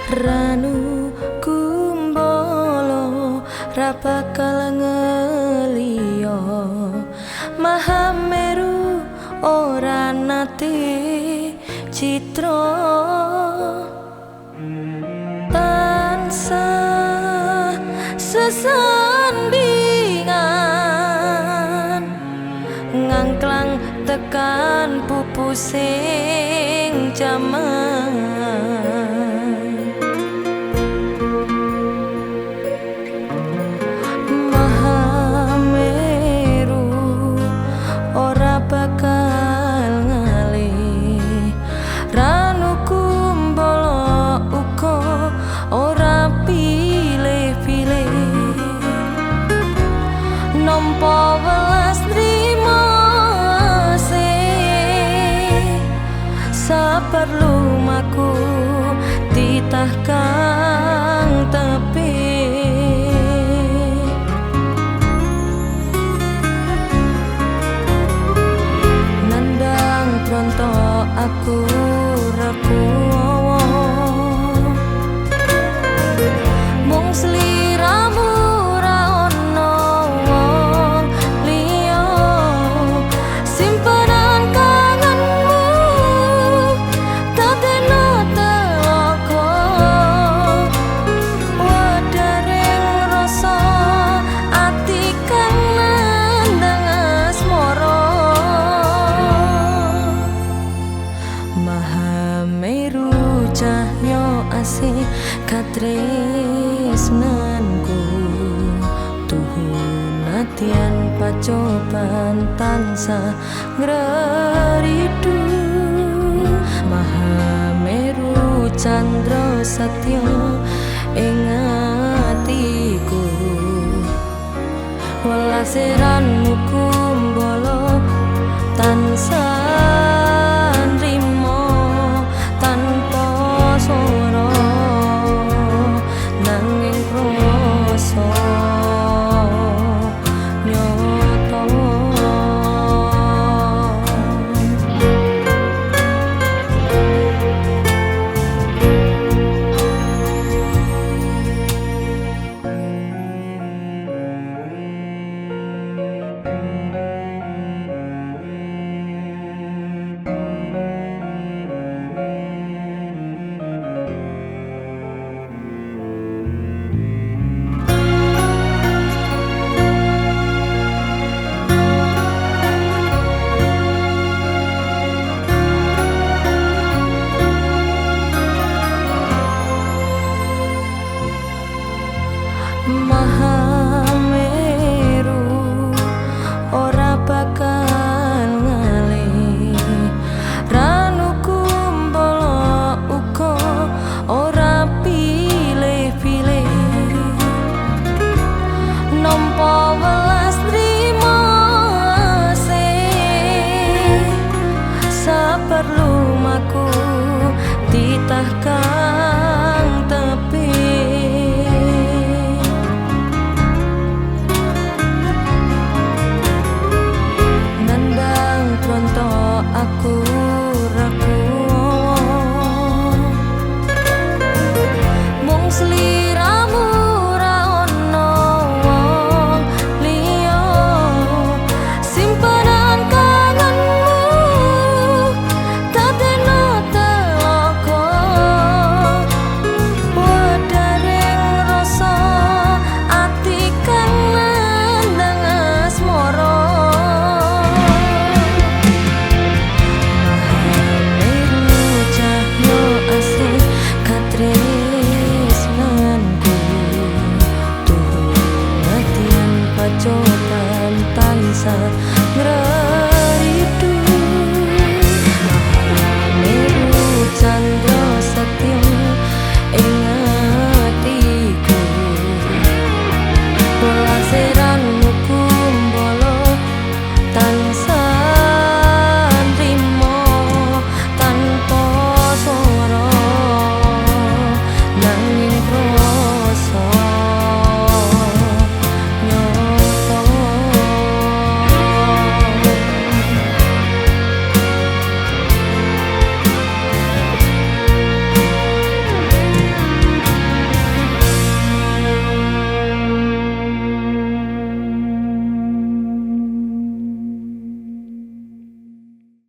Ranu kumbolo ra bakal ngeliyo Mahameru ora nate citra tansah sesandingan ngangklang tekan pupusing jaman Mahameru ora bakal ngalih Ranu kumbolo uga ora pilih-pilih nampa welas nrimo sabar lumaku titah kang tepi nandang pronto aku repuwo mung sliramu ra ono wong liya simpenan kangenmu dadeno telaka wadaring rasa ati kang nandang asmara Mahameru cahya asih katresnanku tuhun atian pacoban tansah ngreridu Mahameru candra satya ing atiku welase ranmuku